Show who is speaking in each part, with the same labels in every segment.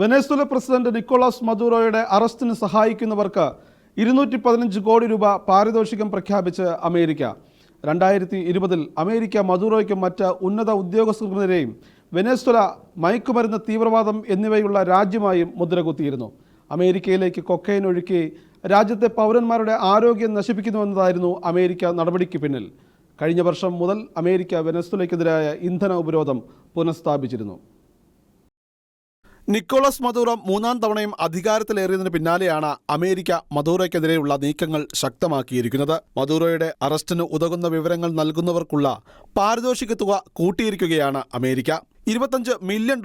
Speaker 1: Venezuela president Nicolas മദുറോയുടെ അറസ്റ്റിന് സഹായിക്കുന്നവർക്ക് 215 കോടി രൂപ പാരിതോഷികം പ്രഖ്യാപിച്ച് അമേരിക്ക. 2020 അമേരിക്ക മദുറോയ്ക്കും മറ്റ് ഉന്നത ഉദ്യോഗസ്ഥർക്കെതിരെയും വെനസ്വേല മയക്കുമരുന്ന്, തീവ്രവാദം എന്നിവയുള്ള രാജ്യമായും മുദ്രകുത്തിയിരുന്നു. അമേരിക്കയിലേക്ക് കൊക്കൈൻ ഒഴുക്കി രാജ്യത്തെ പൗരന്മാരുടെ ആരോഗ്യം നശിപ്പിക്കുന്നുവെന്നതായിരുന്നു അമേരിക്ക നടപടിക്ക് പിന്നിൽ. കഴിഞ്ഞ വർഷം മുതൽ അമേരിക്ക വെനസ്വേലയ്ക്കെതിരായ ഇന്ധന ഉപരോധം പുനഃസ്ഥാപിച്ചിരുന്നു. നിക്കോളാസ് മദുറോ മൂന്നാം തവണയും അധികാരത്തിലേറിയതിന് പിന്നാലെയാണ് അമേരിക്ക മദുറോയ്ക്കെതിരെയുള്ള നീക്കങ്ങൾ ശക്തമാക്കിയിരിക്കുന്നത്. മദുറോയുടെ അറസ്റ്റിന് ഉതകുന്ന വിവരങ്ങൾ നൽകുന്നവർക്കുള്ള പാരിതോഷിക തുക കൂട്ടിയിരിക്കുകയാണ് അമേരിക്ക. $25 മില്യൺ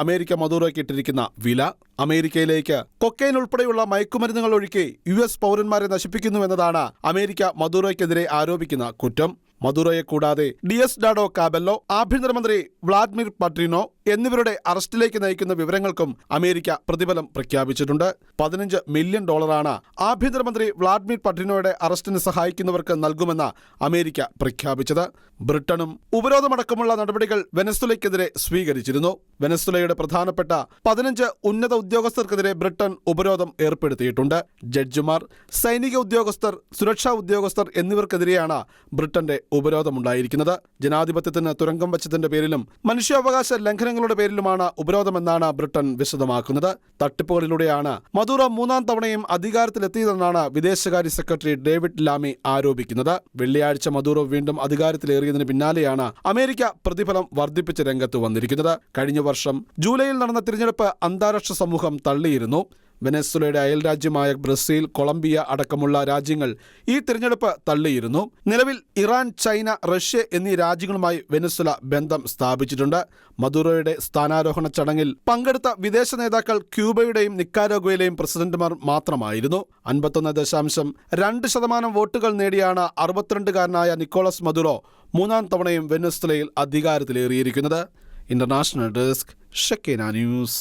Speaker 1: അമേരിക്ക മദുറോയ്ക്ക് ഇട്ടിരിക്കുന്ന വില. അമേരിക്കയിലേക്ക് കൊക്കൈൻ ഉൾപ്പെടെയുള്ള മയക്കുമരുന്നുകൾ ഒഴുക്കി US പൗരന്മാരെ നശിപ്പിക്കുന്നുവെന്നതാണ് അമേരിക്ക മദുറോയ്ക്കെതിരെ ആരോപിക്കുന്ന കുറ്റം. മദുറോയെ കൂടാതെ ഡിയസ്ഡാഡോ കാബെല്ലോ, ആഭ്യന്തരമന്ത്രി വ്ളാഡിമിർ പട്രിനോ എന്നിവരുടെ അറസ്റ്റിലേക്ക് നയിക്കുന്ന വിവരങ്ങൾക്കും അമേരിക്ക പ്രതിഫലം പ്രഖ്യാപിച്ചിട്ടുണ്ട്. $15 മില്യൺ ആഭ്യന്തരമന്ത്രി വ്ളാഡിമിർ പട്രിനോയുടെ അറസ്റ്റിന് സഹായിക്കുന്നവർക്ക് നൽകുമെന്ന് അമേരിക്ക പ്രഖ്യാപിച്ചത്. ബ്രിട്ടനും ഉപരോധമടക്കമുള്ള നടപടികൾ വെനസ്വേലയ്ക്കെതിരെ സ്വീകരിച്ചിരുന്നു. വെനസ്വേലയുടെ പ്രധാനപ്പെട്ട 15 ഉന്നത ഉദ്യോഗസ്ഥർക്കെതിരെ ബ്രിട്ടൻ ഉപരോധം ഏർപ്പെടുത്തിയിട്ടുണ്ട്. ജഡ്ജിമാർ, സൈനിക ഉദ്യോഗസ്ഥർ, സുരക്ഷാ ഉദ്യോഗസ്ഥർ എന്നിവർക്കെതിരെയാണ് ബ്രിട്ടന്റെ ഉപരോധമുണ്ടായിരിക്കുന്നത്. ജനാധിപത്യത്തിന് തുരങ്കം വച്ചതിന്റെ പേരിലും മനുഷ്യാവകാശ ലംഘനങ്ങളുടെ പേരിലുമാണ് ഉപരോധമെന്നാണ് ബ്രിട്ടൻ വിശദമാക്കുന്നത്. തട്ടിപ്പുകളിലൂടെയാണ് മദുറോ മൂന്നാം തവണയും അധികാരത്തിലെത്തിയതെന്നാണ് വിദേശകാര്യ സെക്രട്ടറി ഡേവിഡ് ലാമി ആരോപിക്കുന്നത്. വെള്ളിയാഴ്ച മദുറോ വീണ്ടും അധികാരത്തിലേറിയതിന് പിന്നാലെയാണ് അമേരിക്ക പ്രതിഫലം വർദ്ധിപ്പിച്ച് രംഗത്ത് വന്നിരിക്കുന്നത്. കഴിഞ്ഞ വർഷം ജൂലൈയിൽ നടന്ന തിരഞ്ഞെടുപ്പ് അന്താരാഷ്ട്ര സമൂഹം തള്ളിയിരുന്നു. വെനസ്വേലയുടെ അയൽരാജ്യമായ ബ്രസീൽ, കൊളംബിയ അടക്കമുള്ള രാജ്യങ്ങൾ ഈ തിരഞ്ഞെടുപ്പ് തള്ളിയിരുന്നു. നിലവിൽ ഇറാൻ, ചൈന, റഷ്യ എന്നീ രാജ്യങ്ങളുമായി വെനസ്വേല ബന്ധം സ്ഥാപിച്ചിട്ടുണ്ട്. മദുറോയുടെ സ്ഥാനാരോഹണ ചടങ്ങിൽ പങ്കെടുത്ത വിദേശ നേതാക്കൾ ക്യൂബയുടെയും നിക്കാരാഗ്വയിലെയും പ്രസിഡന്റുമാർ മാത്രമായിരുന്നു. 51.2% വോട്ടുകൾ നേടിയാണ് 62-കാരനായ നിക്കോളാസ് മദുറോ മൂന്നാം തവണയും വെനസ്വേലയിൽ അധികാരത്തിലേറിയിരിക്കുന്നത്. International desk, Shekinah news.